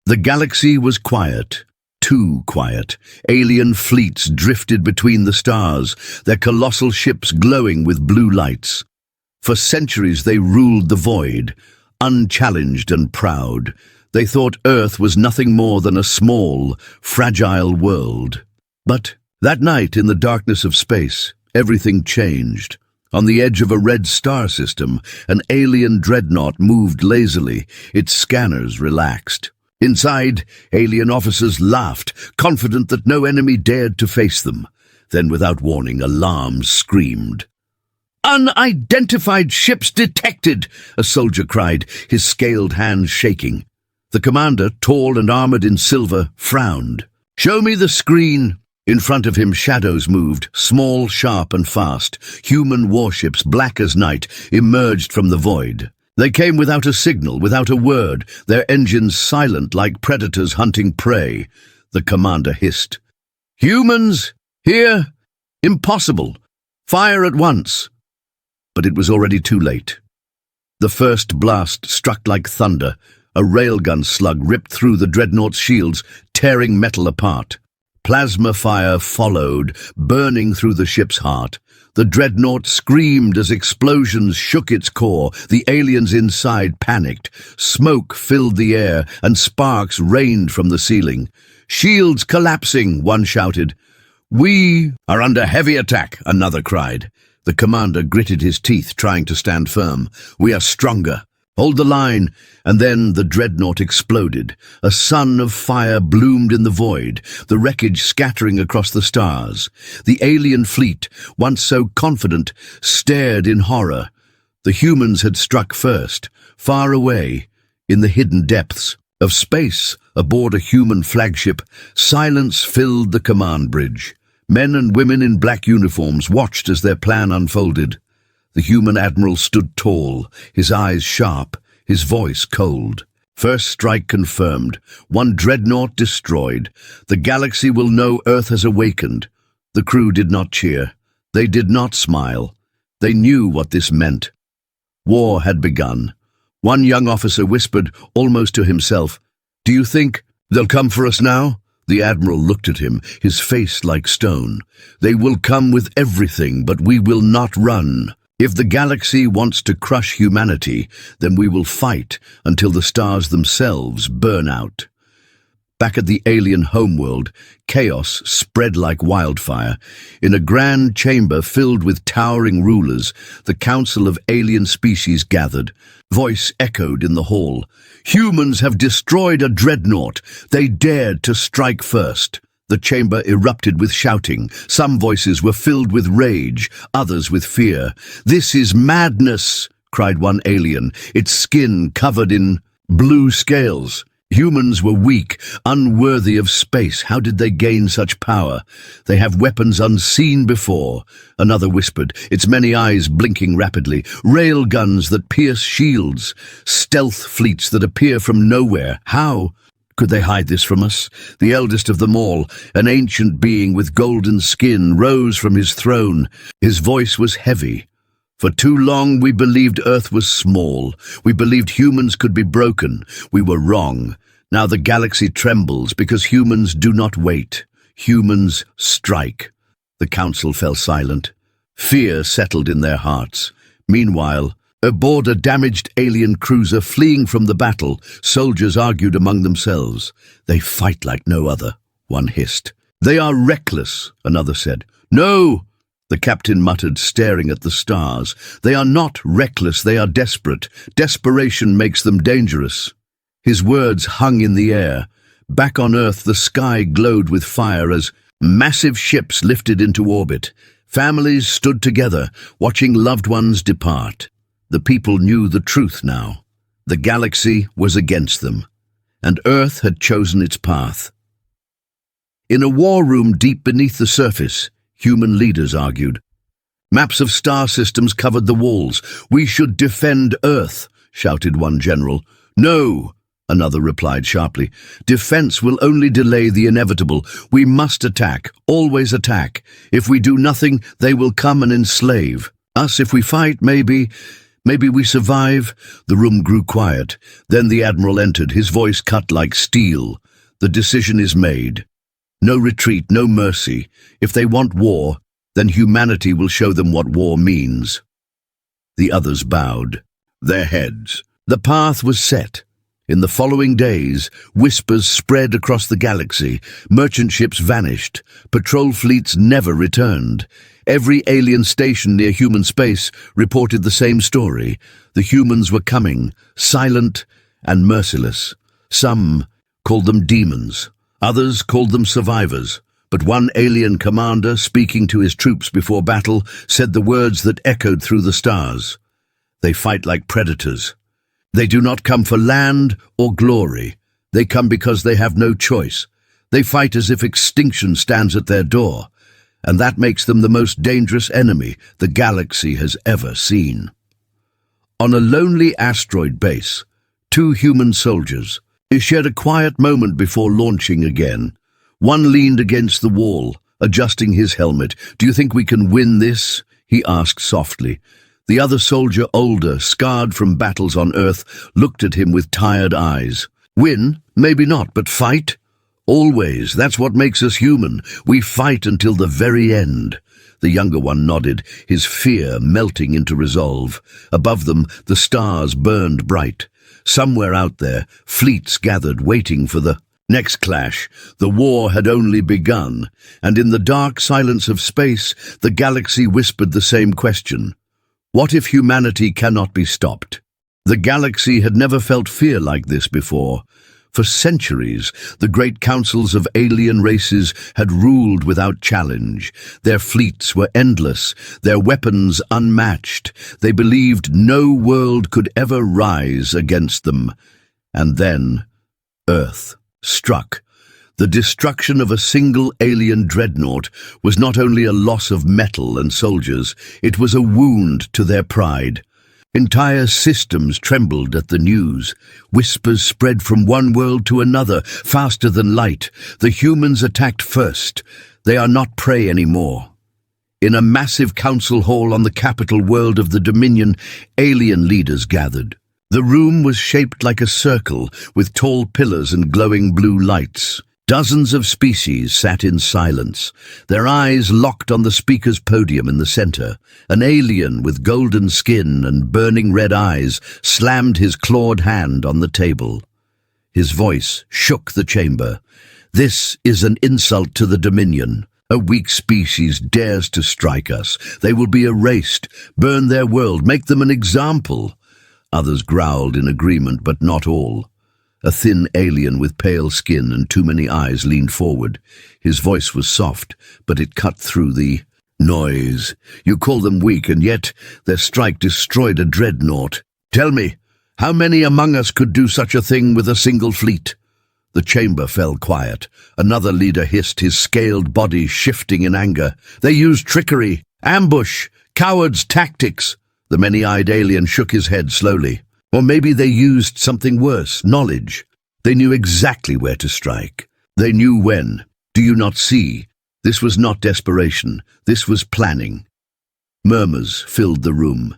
The galaxy was quiet, too quiet. Alien fleets drifted between the stars, their colossal ships glowing with blue lights. For centuries they ruled the void, unchallenged and proud. They thought Earth was nothing more than a small, fragile world. But that night in the darkness of space, everything changed. On the edge of a red star system, an alien dreadnought moved lazily, its scanners relaxed. Inside, alien officers laughed, confident that no enemy dared to face them. Then, without warning, alarms screamed. "Unidentified ships detected!" a soldier cried, his scaled hands shaking. The commander, tall and armored in silver, frowned. "Show me the screen." In front of him, shadows moved, small, sharp and fast. Human warships, black as night, emerged from the void. They came without a signal, without a word, their engines silent like predators hunting prey. The commander hissed. "Humans? Here? Impossible. Fire at once." But it was already too late. The first blast struck like thunder. A railgun slug ripped through the dreadnought's shields, tearing metal apart. Plasma fire followed, burning through the ship's heart. The dreadnought screamed as explosions shook its core. The aliens inside panicked. Smoke filled the air, and sparks rained from the ceiling. "Shields collapsing," one shouted. "We are under heavy attack," another cried. The commander gritted his teeth, trying to stand firm. "We are stronger. Hold the line." And then the dreadnought exploded. A sun of fire bloomed in the void, the wreckage scattering across the stars. The alien fleet, once so confident, stared in horror. The humans had struck first, far away, in the hidden depths of space. Aboard a human flagship, silence filled the command bridge. Men and women in black uniforms watched as their plan unfolded. The human admiral stood tall, his eyes sharp, his voice cold. "First strike confirmed. One dreadnought destroyed. The galaxy will know Earth has awakened." The crew did not cheer. They did not smile. They knew what this meant. War had begun. One young officer whispered, almost to himself, "Do you think they'll come for us now?" The admiral looked at him, his face like stone. "They will come with everything, but we will not run. If the galaxy wants to crush humanity, then we will fight until the stars themselves burn out." Back at the alien homeworld, chaos spread like wildfire. In a grand chamber filled with towering rulers, the Council of Alien Species gathered. Voice echoed in the hall. "Humans have destroyed a dreadnought. They dared to strike first." The chamber erupted with shouting. Some voices were filled with rage, others with fear. "This is madness," cried one alien, its skin covered in blue scales. Humans were weak, unworthy of space. How did they gain such power? "They have weapons unseen before," another whispered, its many eyes blinking rapidly. "Rail guns that pierce shields, stealth fleets that appear from nowhere. How could they hide this from us?" The eldest of them all, an ancient being with golden skin, rose from his throne. His voice was heavy. "For too long we believed Earth was small. We believed humans could be broken. We were wrong. Now the galaxy trembles because humans do not wait. Humans strike." The council fell silent. Fear settled in their hearts. Meanwhile, aboard a damaged alien cruiser fleeing from the battle, soldiers argued among themselves. "They fight like no other," one hissed. "They are reckless," another said. "No," the captain muttered, staring at the stars. "They are not reckless, they are desperate. Desperation makes them dangerous." His words hung in the air. Back on Earth, the sky glowed with fire as massive ships lifted into orbit. Families stood together, watching loved ones depart. The people knew the truth now. The galaxy was against them, and Earth had chosen its path. In a war room deep beneath the surface, human leaders argued. Maps of star systems covered the walls. "We should defend Earth," shouted one general. "No," another replied sharply. "Defense will only delay the inevitable. We must attack, always attack. If we do nothing, they will come and enslave us. If we fight, maybe Maybe we survive." The room grew quiet. Then the Admiral entered, his voice cut like steel. "The decision is made. No retreat, no mercy. If they want war, then humanity will show them what war means." The others bowed their heads. The path was set. In the following days, whispers spread across the galaxy. Merchant ships vanished. Patrol fleets never returned. Every alien station near human space reported the same story. The humans were coming, silent and merciless. Some called them demons. Others called them survivors. But one alien commander, speaking to his troops before battle, said the words that echoed through the stars. "They fight like predators. They do not come for land or glory. They come because they have no choice. They fight as if extinction stands at their door, and that makes them the most dangerous enemy the galaxy has ever seen." On a lonely asteroid base, two human soldiers shared a quiet moment before launching again. One leaned against the wall, adjusting his helmet. "Do you think we can win this?" he asked softly. The other soldier, older, scarred from battles on Earth, looked at him with tired eyes. "Win? Maybe not, but fight? Always. That's what makes us human. We fight until the very end." The younger one nodded, his fear melting into resolve. Above them, the stars burned bright. Somewhere out there, fleets gathered, waiting for the next clash. The war had only begun, and in the dark silence of space, the galaxy whispered the same question. What if humanity cannot be stopped? The galaxy had never felt fear like this before. For centuries, the great councils of alien races had ruled without challenge. Their fleets were endless, their weapons unmatched. They believed no world could ever rise against them. And then, Earth struck. The destruction of a single alien dreadnought was not only a loss of metal and soldiers, it was a wound to their pride. Entire systems trembled at the news. Whispers spread from one world to another, faster than light. The humans attacked first. They are not prey anymore. In a massive council hall on the capital world of the Dominion, alien leaders gathered. The room was shaped like a circle, with tall pillars and glowing blue lights. Dozens of species sat in silence, their eyes locked on the speaker's podium in the center. An alien with golden skin and burning red eyes slammed his clawed hand on the table. His voice shook the chamber. "This is an insult to the Dominion. A weak species dares to strike us. They will be erased. Burn their world. Make them an example." Others growled in agreement, but not all. A thin alien with pale skin and too many eyes leaned forward. His voice was soft, but it cut through the noise. "You call them weak, and yet their strike destroyed a dreadnought. Tell me, how many among us could do such a thing with a single fleet?" The chamber fell quiet. Another leader hissed, his scaled body shifting in anger. "They used trickery, ambush, cowards' tactics." The many-eyed alien shook his head slowly. "Or maybe they used something worse, knowledge. They knew exactly where to strike. They knew when. Do you not see? This was not desperation. This was planning." Murmurs filled the room.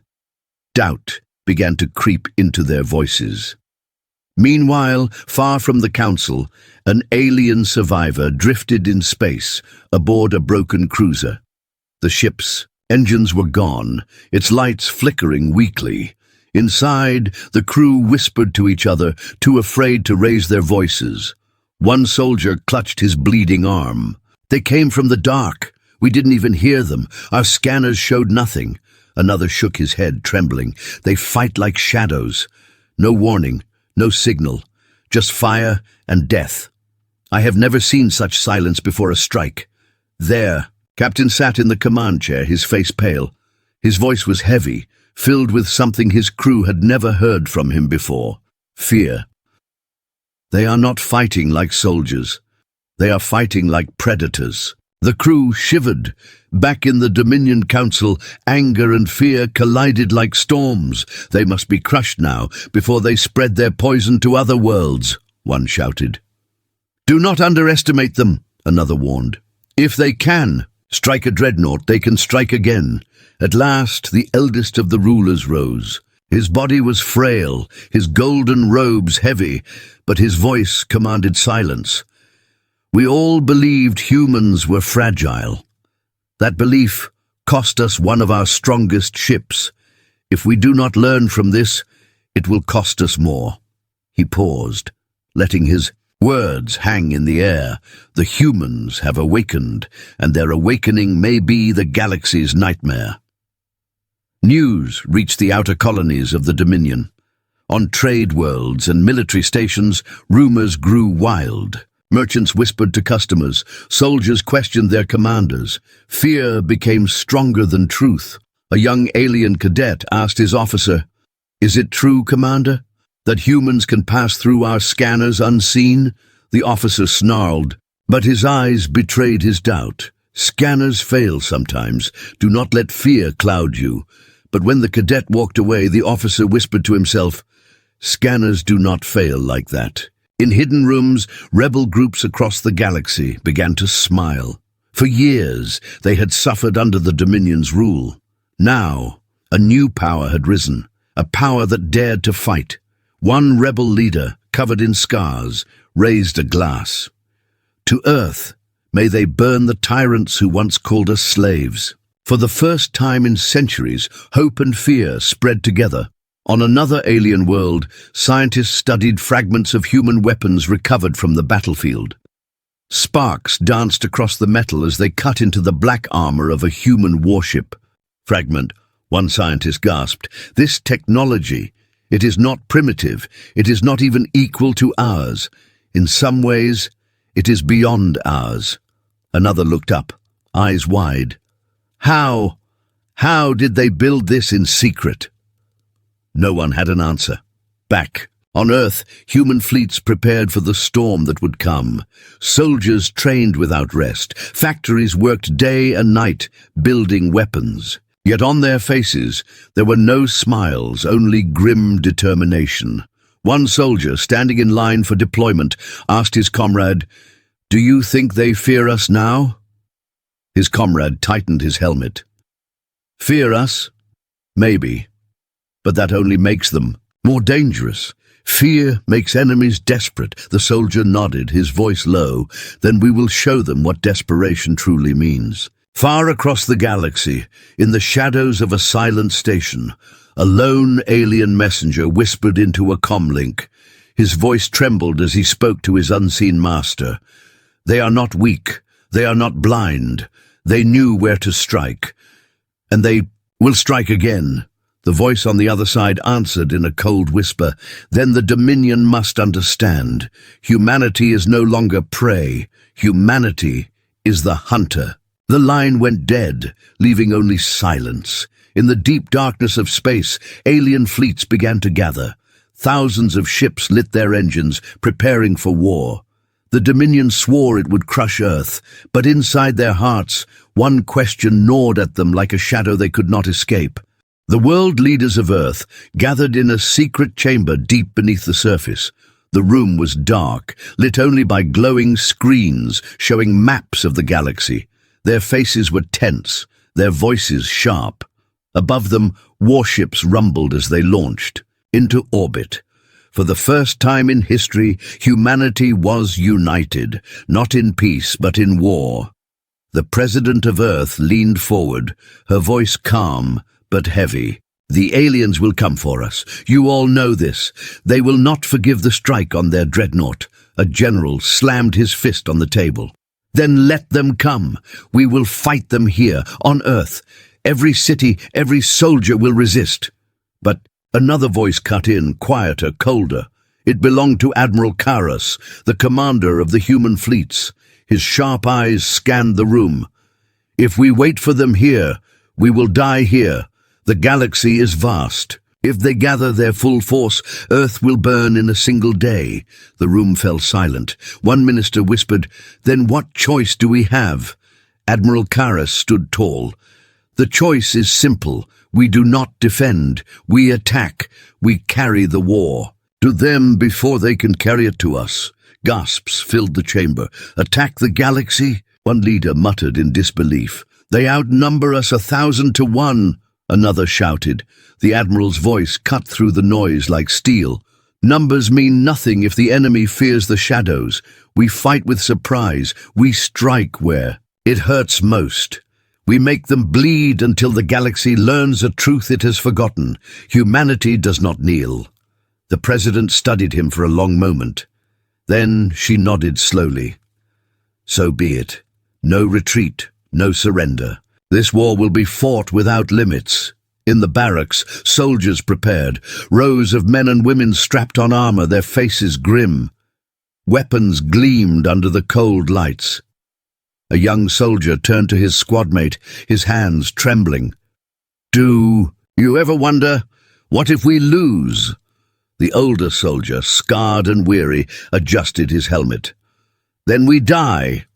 Doubt began to creep into their voices. Meanwhile, far from the council, an alien survivor drifted in space aboard a broken cruiser. The ship's engines were gone, its lights flickering weakly. Inside, the crew whispered to each other, too afraid to raise their voices. One soldier clutched his bleeding arm. "They came from the dark. We didn't even hear them. Our scanners showed nothing." Another shook his head, trembling. "They fight like shadows. No warning, no signal, just fire and death. I have never seen such silence before a strike." There, Captain sat in the command chair, his face pale. His voice was heavy, filled with something his crew had never heard from him before: fear. "They are not fighting like soldiers. They are fighting like predators." The crew shivered. Back in the Dominion Council, anger and fear collided like storms. "They must be crushed now, before they spread their poison to other worlds," one shouted. "Do not underestimate them," another warned. "If they can strike a dreadnought, they can strike again." At last, the eldest of the rulers rose. His body was frail, his golden robes heavy, but his voice commanded silence. We all believed humans were fragile. That belief cost us one of our strongest ships. If we do not learn from this, it will cost us more. He paused, letting his words hang in the air. The humans have awakened, and their awakening may be the galaxy's nightmare. News reached the outer colonies of the Dominion. On trade worlds and military stations, rumors grew wild. Merchants whispered to customers, soldiers questioned their commanders. Fear became stronger than truth. A young alien cadet asked his officer, "Is it true, Commander, that humans can pass through our scanners unseen?" The officer snarled, but his eyes betrayed his doubt. Scanners fail sometimes. Do not let fear cloud you. But when the cadet walked away, the officer whispered to himself, "Scanners do not fail like that." In hidden rooms, rebel groups across the galaxy began to smile. For years, they had suffered under the Dominion's rule. Now, a new power had risen, a power that dared to fight. One rebel leader, covered in scars, raised a glass. "To Earth, may they burn the tyrants who once called us slaves." For the first time in centuries, hope and fear spread together. On another alien world, scientists studied fragments of human weapons recovered from the battlefield. Sparks danced across the metal as they cut into the black armor of a human warship. "Fragment," one scientist gasped. "This technology, it is not primitive. It is not even equal to ours. In some ways, it is beyond ours." Another looked up, eyes wide. How did they build this in secret?" No one had an answer. Back on Earth, human fleets prepared for the storm that would come. Soldiers trained without rest. Factories worked day and night, building weapons. Yet on their faces, there were no smiles, only grim determination. One soldier, standing in line for deployment, asked his comrade, "Do you think they fear us now?" His comrade tightened his helmet. "Fear us? Maybe. But that only makes them more dangerous. Fear makes enemies desperate." The soldier nodded, his voice low. "Then we will show them what desperation truly means." Far across the galaxy, in the shadows of a silent station, a lone alien messenger whispered into a comlink. His voice trembled as he spoke to his unseen master. "They are not weak. They are not blind. They knew where to strike. And they will strike again." The voice on the other side answered in a cold whisper. "Then the Dominion must understand. Humanity is no longer prey. Humanity is the hunter." The line went dead, leaving only silence. In the deep darkness of space, alien fleets began to gather. Thousands of ships lit their engines, preparing for war. The Dominion swore it would crush Earth, but inside their hearts, one question gnawed at them like a shadow they could not escape. The world leaders of Earth gathered in a secret chamber deep beneath the surface. The room was dark, lit only by glowing screens showing maps of the galaxy. Their faces were tense, their voices sharp. Above them, warships rumbled as they launched into orbit. For the first time in history, humanity was united, not in peace but in war. The President of Earth leaned forward, her voice calm but heavy. "The aliens will come for us. You all know this. They will not forgive the strike on their dreadnought." A general slammed his fist on the table. "Then let them come. We will fight them here, on Earth. Every city, every soldier will resist." But another voice cut in, quieter, colder. It belonged to Admiral Karras, the commander of the human fleets. His sharp eyes scanned the room. "If we wait for them here, we will die here. The galaxy is vast. If they gather their full force, Earth will burn in a single day." The room fell silent. One minister whispered, "Then what choice do we have?" Admiral Karras stood tall. "The choice is simple. We do not defend. We attack. We carry the war. To them before they can carry it to us." Gasps filled the chamber. "Attack the galaxy?" One leader muttered in disbelief. "They outnumber us 1,000 to 1. Another shouted. The admiral's voice cut through the noise like steel. Numbers mean nothing if the enemy fears the shadows. We fight with surprise. We strike where it hurts most. We make them bleed until the galaxy learns a truth it has forgotten. Humanity does not kneel. The president studied him for a long moment. Then she nodded slowly. So be it. No retreat, no surrender. This war will be fought without limits. In the barracks, soldiers prepared, rows of men and women strapped on armor, their faces grim. Weapons gleamed under the cold lights. A young soldier turned to his squadmate, his hands trembling. Do you ever wonder, what if we lose? The older soldier, scarred and weary, adjusted his helmet. Then we die.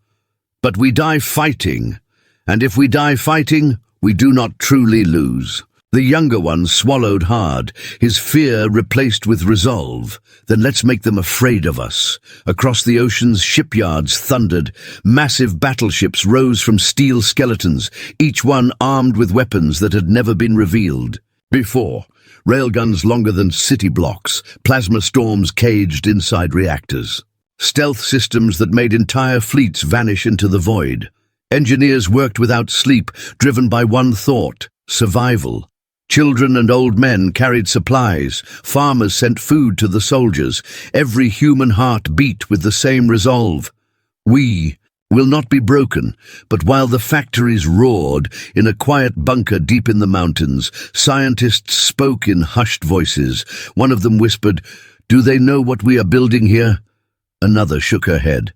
But we die fighting. And if we die fighting, we do not truly lose. The younger one swallowed hard, his fear replaced with resolve. Then let's make them afraid of us. Across the ocean's shipyards thundered. Massive battleships rose from steel skeletons, each one armed with weapons that had never been revealed before. Railguns longer than city blocks, plasma storms caged inside reactors. Stealth systems that made entire fleets vanish into the void. Engineers worked without sleep, driven by one thought: survival. Children and old men carried supplies. Farmers sent food to the soldiers. Every human heart beat with the same resolve. We will not be broken. But while the factories roared, in a quiet bunker deep in the mountains, scientists spoke in hushed voices. One of them whispered, "Do they know what we are building here?" Another shook her head.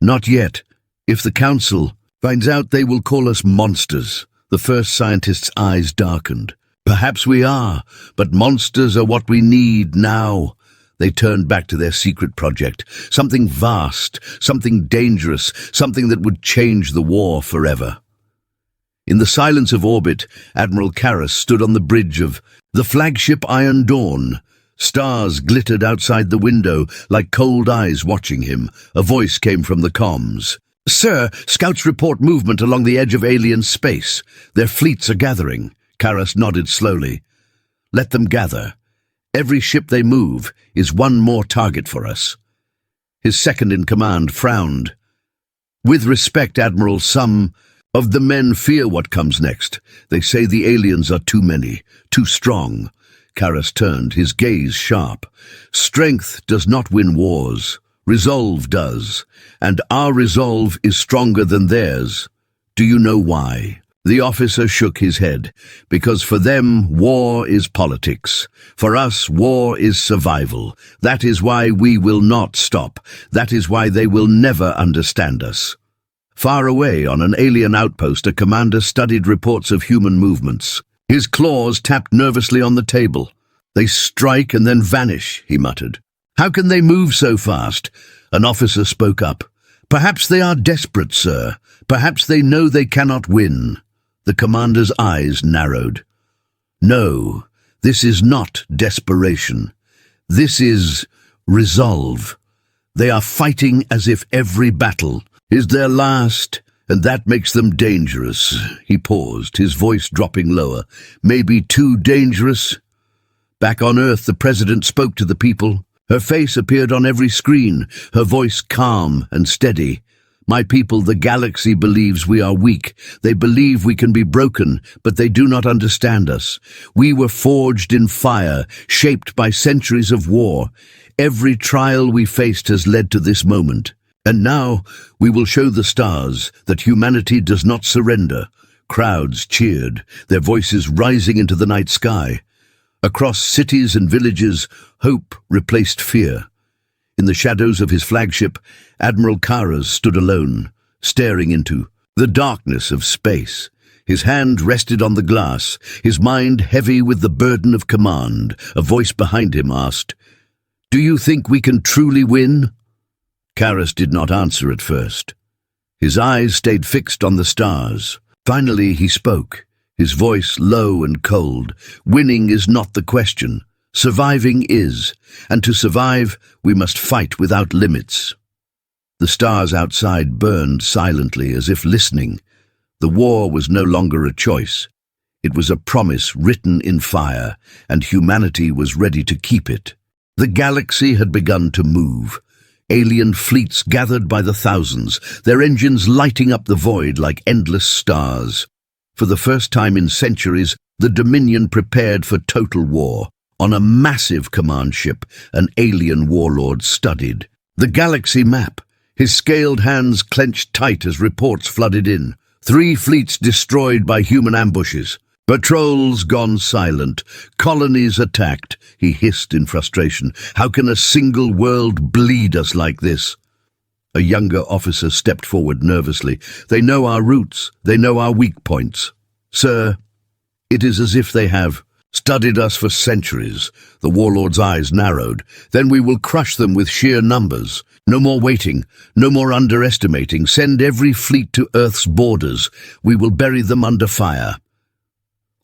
"Not yet. If the council finds out, they will call us monsters." The first scientist's eyes darkened. "Perhaps we are, but monsters are what we need now." They turned back to their secret project, something vast, something dangerous, something that would change the war forever. In the silence of orbit, Admiral Karras stood on the bridge of the flagship Iron Dawn. Stars glittered outside the window like cold eyes watching him. A voice came from the comms. "Sir, scouts report movement along the edge of alien space. Their fleets are gathering." Karras nodded slowly. "Let them gather. Every ship they move is one more target for us." His second-in-command frowned. "With respect, Admiral, some of the men fear what comes next. They say the aliens are too many, too strong." Karras turned, his gaze sharp. "Strength does not win wars. Resolve does. And our resolve is stronger than theirs. Do you know why?" The officer shook his head. "Because for them, war is politics. For us, war is survival. That is why we will not stop. That is why they will never understand us." Far away on an alien outpost, a commander studied reports of human movements. His claws tapped nervously on the table. "They strike and then vanish," he muttered. "How can they move so fast?" An officer spoke up. "Perhaps they are desperate, sir. Perhaps they know they cannot win." The commander's eyes narrowed. "No, this is not desperation. This is resolve. They are fighting as if every battle is their last, and that makes them dangerous." He paused, his voice dropping lower. "Maybe too dangerous." Back on Earth, the president spoke to the people. Her face appeared on every screen, her voice calm and steady. "My people, the galaxy believes we are weak. They believe we can be broken, but they do not understand us. We were forged in fire, shaped by centuries of war. Every trial we faced has led to this moment. And now we will show the stars that humanity does not surrender." Crowds cheered, their voices rising into the night sky. Across cities and villages, hope replaced fear. In the shadows of his flagship, Admiral Karras stood alone, staring into the darkness of space. His hand rested on the glass, his mind heavy with the burden of command. A voice behind him asked, "Do you think we can truly win?" Karras did not answer at first. His eyes stayed fixed on the stars. Finally he spoke, his voice low and cold. "Winning is not the question. Surviving is, and to survive, we must fight without limits." The stars outside burned silently as if listening. The war was no longer a choice. It was a promise written in fire, and humanity was ready to keep it. The galaxy had begun to move. Alien fleets gathered by the thousands, their engines lighting up the void like endless stars. For the first time in centuries, the Dominion prepared for total war. On a massive command ship, an alien warlord studied the galaxy map. His scaled hands clenched tight as reports flooded in. 3 fleets destroyed by human ambushes. Patrols gone silent. Colonies attacked. He hissed in frustration. How can a single world bleed us like this? A younger officer stepped forward nervously. They know our routes. They know our weak points. Sir, it is as if they have studied us for centuries. The warlord's eyes narrowed. Then we will crush them with sheer numbers. No more waiting, no more underestimating. Send every fleet to Earth's borders. We will bury them under fire.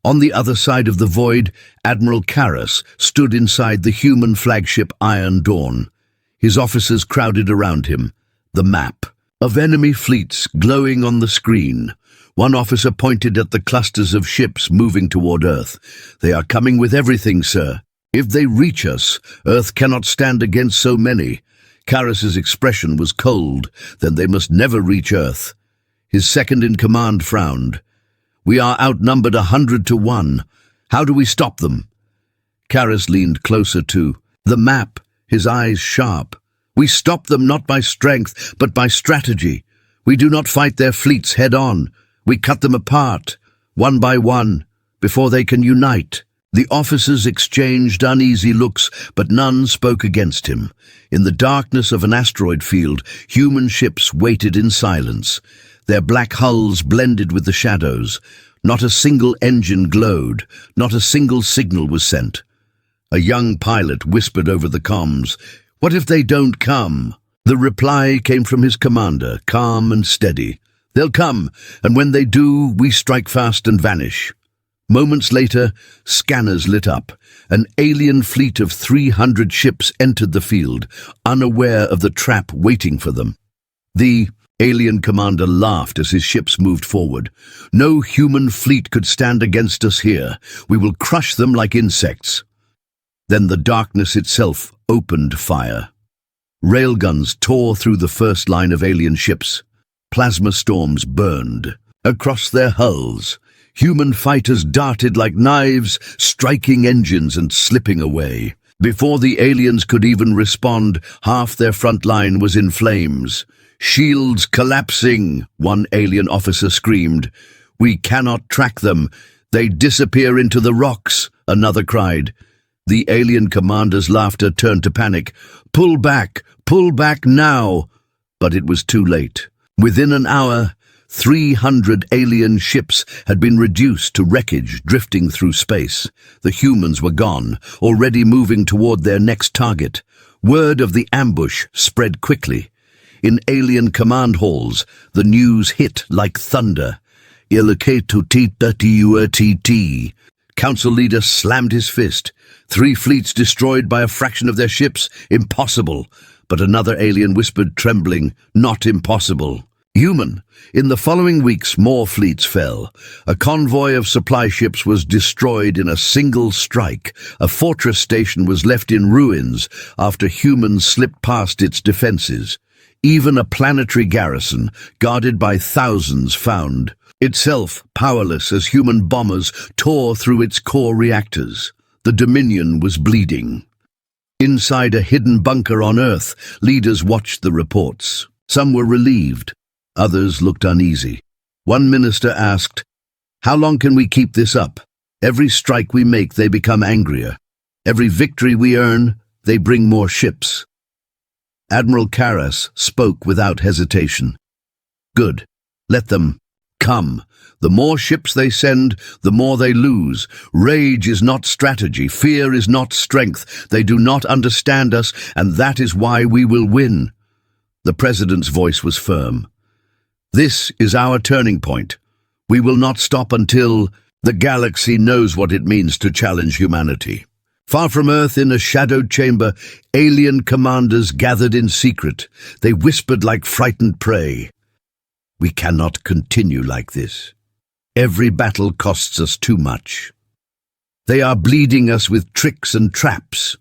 On the other side of the void, Admiral Karras stood inside the human flagship Iron Dawn. His officers crowded around him. The map of enemy fleets glowing on the screen. One officer pointed at the clusters of ships moving toward Earth. They are coming with everything, sir. If they reach us, Earth cannot stand against so many. Karras's expression was cold. Then they must never reach Earth. His second-in-command frowned. We are outnumbered 100 to 1. How do we stop them? Karras leaned closer to the map, his eyes sharp. We stop them not by strength, but by strategy. We do not fight their fleets head-on. We cut them apart, one by one, before they can unite. The officers exchanged uneasy looks, but none spoke against him. In the darkness of an asteroid field, human ships waited in silence. Their black hulls blended with the shadows. Not a single engine glowed. Not a single signal was sent. A young pilot whispered over the comms, "What if they don't come?" The reply came from his commander, calm and steady. "They'll come, and when they do, we strike fast and vanish." Moments later, scanners lit up. An alien fleet of 300 ships entered the field, unaware of the trap waiting for them. The alien commander laughed as his ships moved forward. "No human fleet could stand against us here. We will crush them like insects." Then the darkness itself opened fire. Railguns tore through the first line of alien ships. Plasma storms burned across their hulls. Human fighters darted like knives, striking engines and slipping away. Before the aliens could even respond, half their front line was in flames. "Shields collapsing," one alien officer screamed. "We cannot track them. They disappear into the rocks," another cried. The alien commander's laughter turned to panic. Pull back now!" But it was too late. Within an hour, 300 alien ships had been reduced to wreckage drifting through space. The humans were gone, already moving toward their next target. Word of the ambush spread quickly. In alien command halls, the news hit like thunder. "Ilaketutitatutt." Council leader slammed his fist. 3 fleets destroyed by a fraction of their ships? Impossible. But another alien whispered, trembling, "Not impossible." Human. In the following weeks, more fleets fell. A convoy of supply ships was destroyed in a single strike. A fortress station was left in ruins after humans slipped past its defenses. Even a planetary garrison, guarded by thousands, found itself powerless as human bombers tore through its core reactors. The Dominion was bleeding. Inside a hidden bunker on Earth, leaders watched the reports. Some were relieved. Others looked uneasy. One minister asked, "How long can we keep this up? Every strike we make, they become angrier. Every victory we earn, they bring more ships." Admiral Karras spoke without hesitation. "Good. Let them come. The more ships they send, the more they lose. Rage is not strategy. Fear is not strength. They do not understand us, and that is why we will win." The president's voice was firm. "This is our turning point. We will not stop until the galaxy knows what it means to challenge humanity." Far from Earth, in a shadowed chamber, alien commanders gathered in secret. They whispered like frightened prey. "We cannot continue like this. Every battle costs us too much. They are bleeding us with tricks and traps.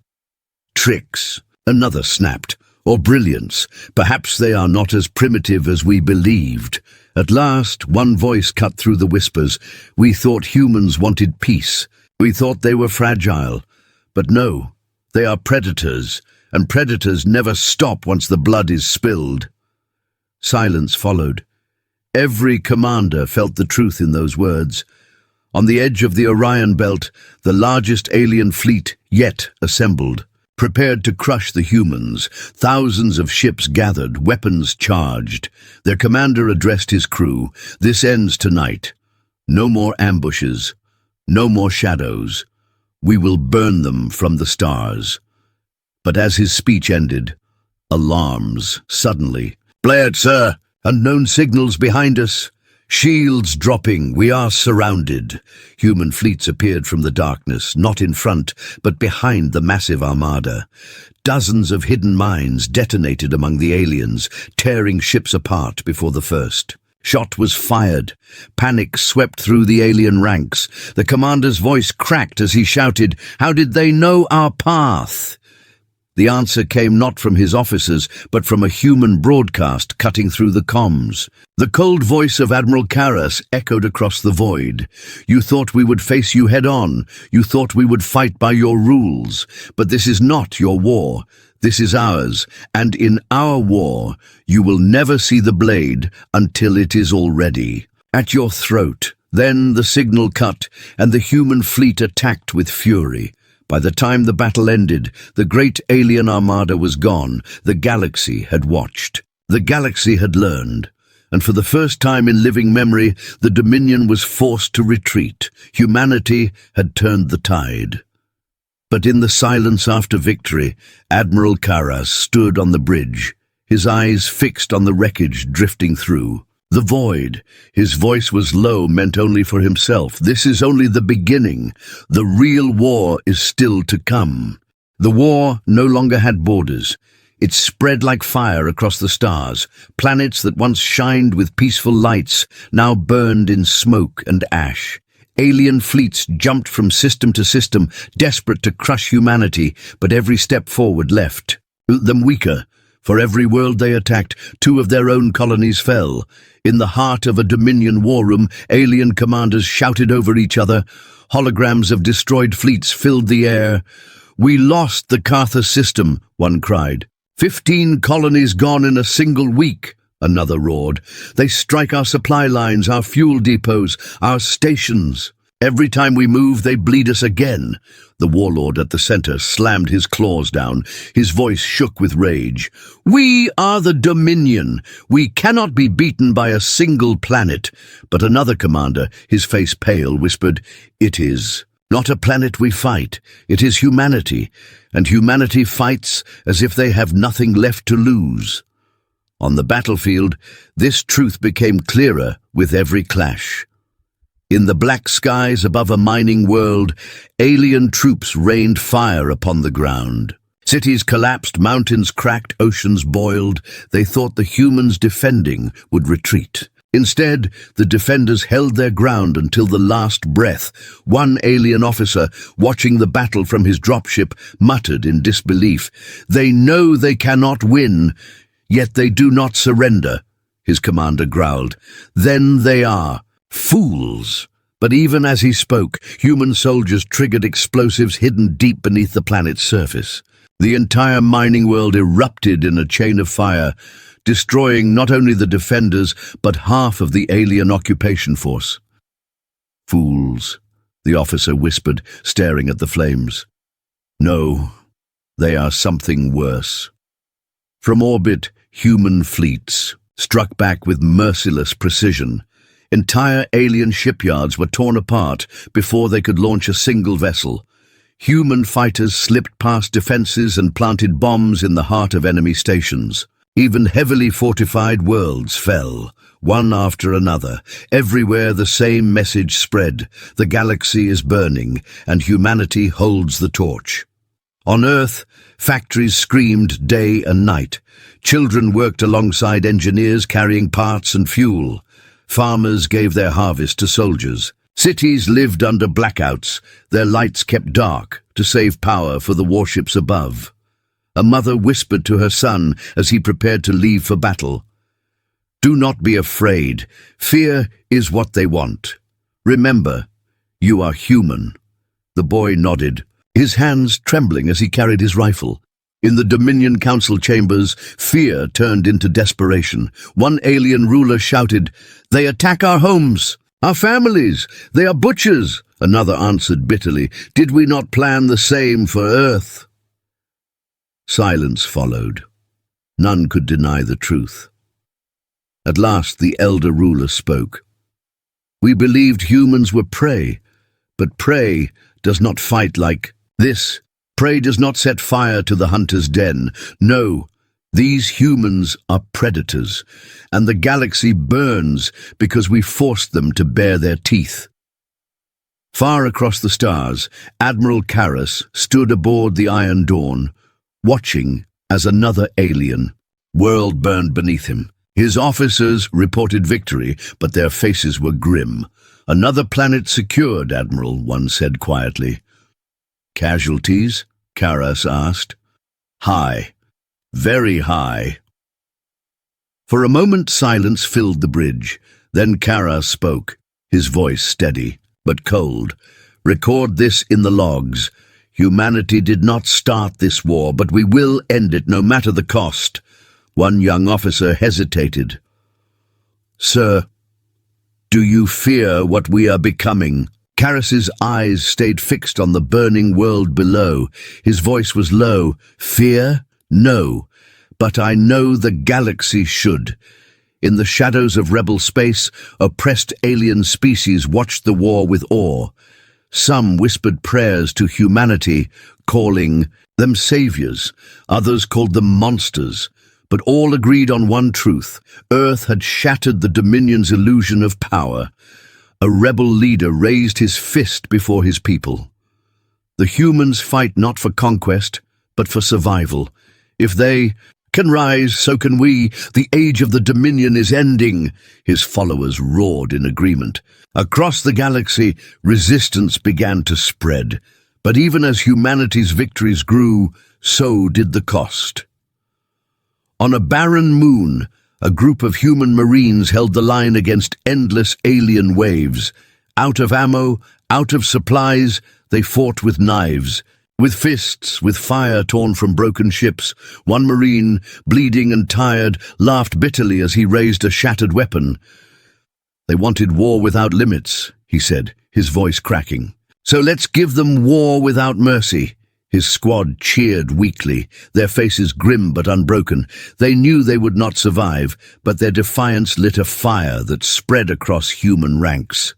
Tricks, another snapped, or brilliance. Perhaps they are not as primitive as we believed. At last, one voice cut through the whispers. We thought humans wanted peace. We thought they were fragile. But no, they are predators, and predators never stop once the blood is spilled. Silence followed. Every commander felt the truth in those words. On the edge of the Orion Belt, the largest alien fleet yet assembled. Prepared to crush the humans, thousands of ships gathered, weapons charged. Their commander addressed his crew. This ends tonight. No more ambushes. No more shadows. We will burn them from the stars. But as his speech ended, alarms suddenly. Blared, sir! Unknown signals behind us. Shields dropping, we are surrounded. Human fleets appeared from the darkness, not in front, but behind the massive armada. Dozens of hidden mines detonated among the aliens, tearing ships apart before the first. Shot was fired. Panic swept through the alien ranks. The commander's voice cracked as he shouted, "How did they know our path?" The answer came not from his officers, but from a human broadcast cutting through the comms. The cold voice of Admiral Karras echoed across the void. "You thought we would face you head-on. You thought we would fight by your rules. But this is not your war. This is ours, and in our war, you will never see the blade until it is already at your throat." Then the signal cut, and the human fleet attacked with fury. By the time the battle ended, the great alien armada was gone. The galaxy had watched. The galaxy had learned. And for the first time in living memory, the Dominion was forced to retreat. Humanity had turned the tide. But in the silence after victory, Admiral Karras stood on the bridge, his eyes fixed on the wreckage drifting through. The void. His voice was low, meant only for himself. This is only the beginning. The real war is still to come. The war no longer had borders. It spread like fire across the stars. Planets that once shined with peaceful lights now burned in smoke and ash. Alien fleets jumped from system to system, desperate to crush humanity, but every step forward left them weaker. For every world they attacked, 2 of their own colonies fell. In the heart of a Dominion war room, alien commanders shouted over each other. Holograms of destroyed fleets filled the air. "We lost the Carthus system," one cried. 15 colonies gone in a single week," another roared. "They strike our supply lines, our fuel depots, our stations. Every time we move, they bleed us again." The warlord at the center slammed his claws down. His voice shook with rage. "We are the Dominion. We cannot be beaten by a single planet." But another commander, his face pale, whispered, "It is not a planet we fight. It is humanity. And humanity fights as if they have nothing left to lose." On the battlefield, this truth became clearer with every clash. In the black skies above a mining world, alien troops rained fire upon the ground. Cities collapsed, mountains cracked, oceans boiled. They thought the humans defending would retreat. Instead, the defenders held their ground until the last breath. One alien officer, watching the battle from his dropship, muttered in disbelief, "They know they cannot win, yet they do not surrender." His commander growled, "Then they are fools." But even as he spoke, human soldiers triggered explosives hidden deep beneath the planet's surface. The entire mining world erupted in a chain of fire, destroying not only the defenders, but half of the alien occupation force. "Fools," the officer whispered, staring at the flames. "No, they are something worse." From orbit, human fleets struck back with merciless precision. Entire alien shipyards were torn apart before they could launch a single vessel. Human fighters slipped past defenses and planted bombs in the heart of enemy stations. Even heavily fortified worlds fell, one after another. Everywhere the same message spread: the galaxy is burning, and humanity holds the torch. On Earth, factories screamed day and night. Children worked alongside engineers carrying parts and fuel. Farmers gave their harvest to soldiers. Cities lived under blackouts, their lights kept dark to save power for the warships above. A mother whispered to her son as he prepared to leave for battle, "Do not be afraid. Fear is what they want. Remember, you are human." The boy nodded, his hands trembling as he carried his rifle. In the Dominion Council chambers, fear turned into desperation. One alien ruler shouted, "They attack our homes, our families. They are butchers." Another answered bitterly, "Did we not plan the same for Earth?" Silence followed. None could deny the truth. At last the elder ruler spoke. "We believed humans were prey, but prey does not fight like this. Prey does not set fire to the hunter's den. No, these humans are predators, and the galaxy burns because we forced them to bare their teeth." Far across the stars, Admiral Karras stood aboard the Iron Dawn, watching as another alien world burned beneath him. His officers reported victory, but their faces were grim. "Another planet secured, Admiral," one said quietly. "Casualties?" Karras asked. "High. Very high." For a moment silence filled the bridge. Then Karras spoke, his voice steady, but cold. "Record this in the logs. Humanity did not start this war, but we will end it no matter the cost." One young officer hesitated. "Sir, do you fear what we are becoming?" Karras's eyes stayed fixed on the burning world below. His voice was low. "Fear? No. But I know the galaxy should." In the shadows of rebel space, oppressed alien species watched the war with awe. Some whispered prayers to humanity, calling them saviors. Others called them monsters. But all agreed on one truth. Earth had shattered the Dominion's illusion of power. A rebel leader raised his fist before his people. The humans fight not for conquest, but for survival. If they can rise, so can we. The age of the Dominion is ending. His followers roared in agreement. Across the galaxy, resistance began to spread. But even as humanity's victories grew, so did the cost. On a barren moon, a group of human marines held the line against endless alien waves. Out of ammo, out of supplies, they fought with knives, with fists, with fire torn from broken ships. One marine, bleeding and tired, laughed bitterly as he raised a shattered weapon. "They wanted war without limits," he said, his voice cracking. "So let's give them war without mercy." His squad cheered weakly, their faces grim but unbroken. They knew they would not survive, but their defiance lit a fire that spread across human ranks.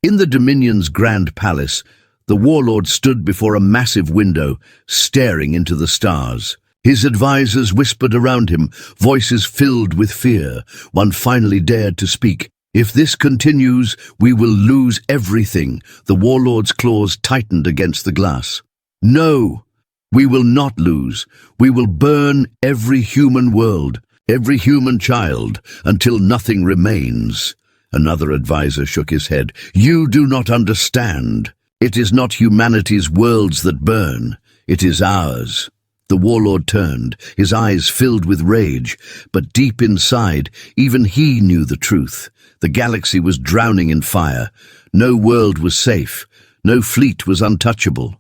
In the Dominion's grand palace, the warlord stood before a massive window, staring into the stars. His advisors whispered around him, voices filled with fear. One finally dared to speak. "If this continues, we will lose everything." The warlord's claws tightened against the glass. "No, we will not lose. We will burn every human world, every human child, until nothing remains." Another advisor shook his head. "You do not understand. It is not humanity's worlds that burn. It is ours." The warlord turned, his eyes filled with rage, but deep inside, even he knew the truth. The galaxy was drowning in fire. No world was safe. No fleet was untouchable.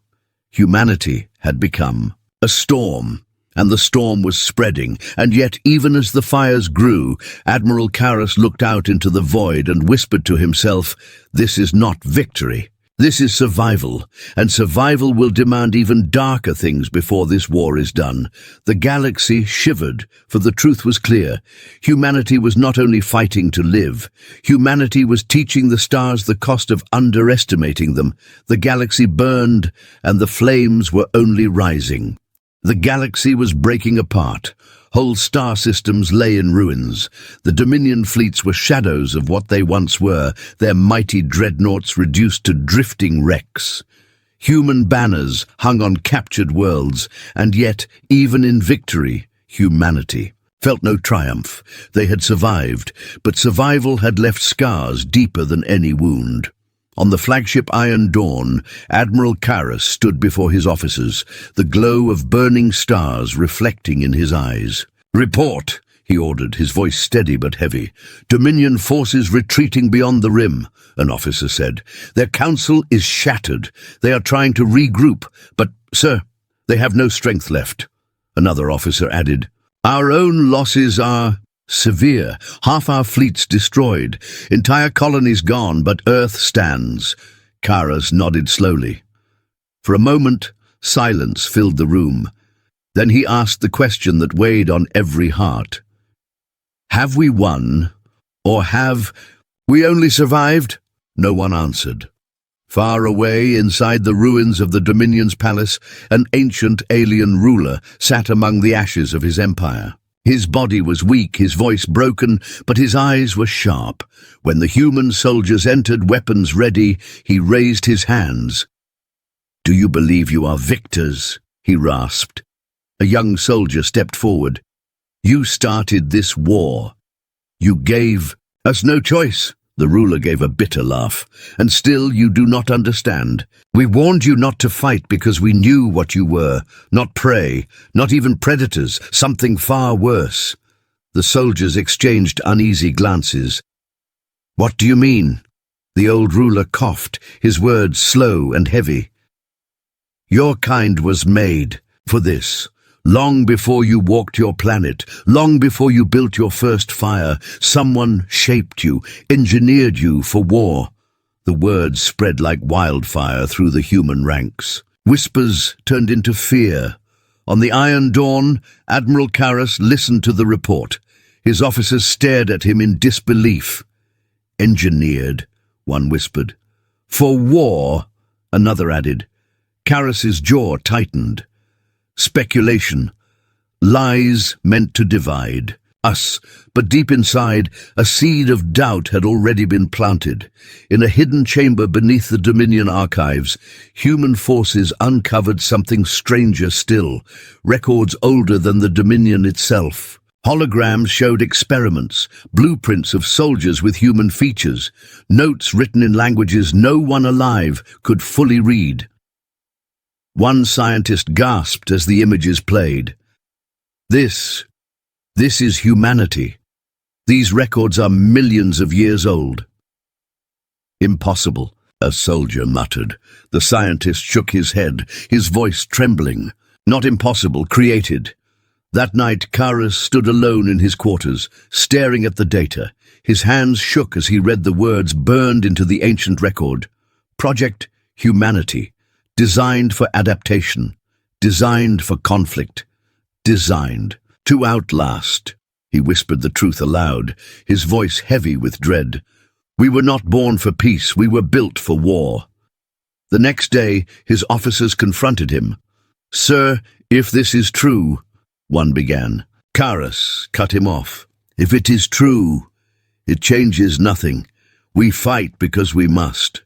Humanity had become a storm, and the storm was spreading. And yet, even as the fires grew, Admiral Karras looked out into the void and whispered to himself, "This is not victory. This is survival, and survival will demand even darker things before this war is done." The galaxy shivered, for the truth was clear. Humanity was not only fighting to live. Humanity was teaching the stars the cost of underestimating them. The galaxy burned, and the flames were only rising. The galaxy was breaking apart. Whole star systems lay in ruins. The Dominion fleets were shadows of what they once were, their mighty dreadnoughts reduced to drifting wrecks. Human banners hung on captured worlds, and yet, even in victory, humanity felt no triumph. They had survived, but survival had left scars deeper than any wound. On the flagship Iron Dawn, Admiral Karras stood before his officers, the glow of burning stars reflecting in his eyes. "Report," he ordered, his voice steady but heavy. "Dominion forces retreating beyond the rim," an officer said. "Their council is shattered. They are trying to regroup, but, sir, they have no strength left." Another officer added, "Our own losses are severe. Half our fleets destroyed. Entire colonies gone, but Earth stands." Karras nodded slowly. For a moment, silence filled the room. Then he asked the question that weighed on every heart. "Have we won, or have we only survived?" No one answered. Far away, inside the ruins of the Dominion's palace, an ancient alien ruler sat among the ashes of his empire. His body was weak, his voice broken, but his eyes were sharp. When the human soldiers entered, weapons ready, he raised his hands. "Do you believe you are victors?" he rasped. A young soldier stepped forward. "You started this war. You gave us no choice." The ruler gave a bitter laugh. "And still you do not understand. We warned you not to fight because we knew what you were. Not prey, not even predators, something far worse." The soldiers exchanged uneasy glances. "What do you mean?" The old ruler coughed, his words slow and heavy. "Your kind was made for this. Long before you walked your planet, long before you built your first fire, someone shaped you, engineered you for war." The words spread like wildfire through the human ranks. Whispers turned into fear. On the Iron Dawn, Admiral Karras listened to the report. His officers stared at him in disbelief. "Engineered," one whispered. "For war," another added. Karras's jaw tightened. Speculation. Lies meant to divide us, but deep inside, a seed of doubt had already been planted. In a hidden chamber beneath the Dominion archives, human forces uncovered something stranger still, records older than the Dominion itself. Holograms showed experiments, blueprints of soldiers with human features, notes written in languages no one alive could fully read. One scientist gasped as the images played. This is humanity. These records are millions of years old." "Impossible," a soldier muttered. The scientist shook his head, his voice trembling. "Not impossible, created." That night, Karras stood alone in his quarters, staring at the data. His hands shook as he read the words burned into the ancient record. Project Humanity. Designed for adaptation, designed for conflict, designed to outlast. He whispered the truth aloud, his voice heavy with dread. "We were not born for peace, we were built for war." The next day, his officers confronted him. "Sir, if this is true," one began. Karras cut him off. "If it is true, it changes nothing. We fight because we must.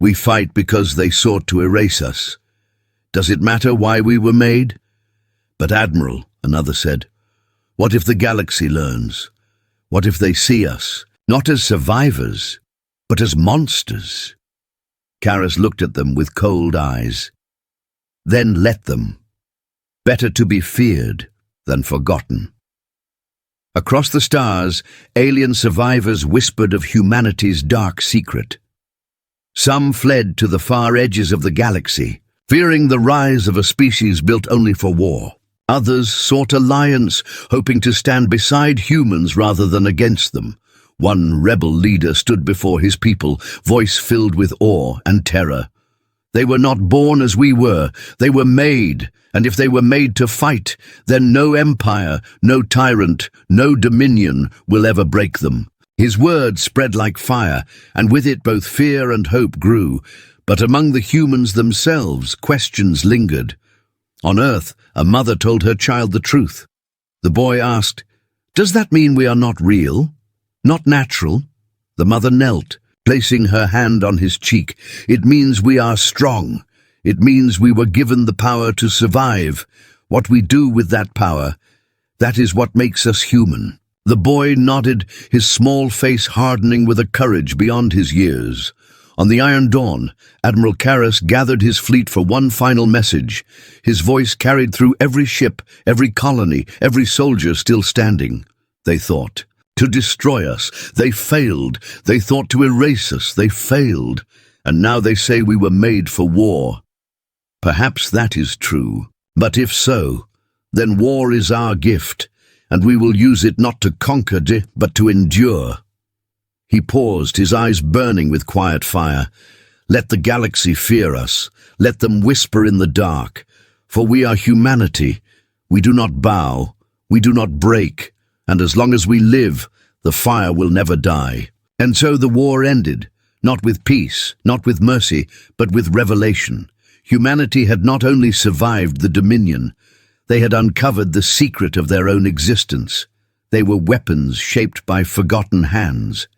We fight because they sought to erase us. Does it matter why we were made?" "But Admiral," another said, "what if the galaxy learns? What if they see us, not as survivors, but as monsters?" Karras looked at them with cold eyes. "Then let them. Better to be feared than forgotten." Across the stars, alien survivors whispered of humanity's dark secret. Some fled to the far edges of the galaxy, fearing the rise of a species built only for war. Others sought alliance, hoping to stand beside humans rather than against them. One rebel leader stood before his people, voice filled with awe and terror. "They were not born as we were, they were made, and if they were made to fight, then no empire, no tyrant, no dominion will ever break them." His words spread like fire, and with it both fear and hope grew. But among the humans themselves, questions lingered. On Earth, a mother told her child the truth. The boy asked, "Does that mean we are not real? Not natural?" The mother knelt, placing her hand on his cheek. "It means we are strong. It means we were given the power to survive. What we do with that power, That is what makes us human. The boy nodded, his small face hardening with a courage beyond his years. On the Iron Dawn, Admiral Karras gathered his fleet for one final message. His voice carried through every ship, every colony, every soldier still standing. They thought to destroy us. They failed. They thought to erase us. They failed. And now they say we were made for war. Perhaps that is true. But if so, then war is our gift, and we will use it not to conquer, but to endure. He paused, his eyes burning with quiet fire. Let the galaxy fear us. Let them whisper in the dark. For we are humanity. We do not bow. We do not break. And as long as we live, the fire will never die. And so the war ended, not with peace, not with mercy, but with revelation. Humanity had not only survived the Dominion, they had uncovered the secret of their own existence. They were weapons shaped by forgotten hands.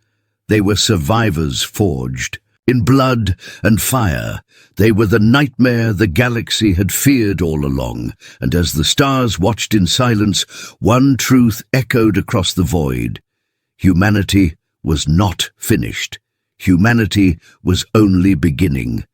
They were survivors forged in blood and fire. They were the nightmare the galaxy had feared all along, and as the stars watched in silence, one truth echoed across the void. Humanity was not finished. Humanity was only beginning.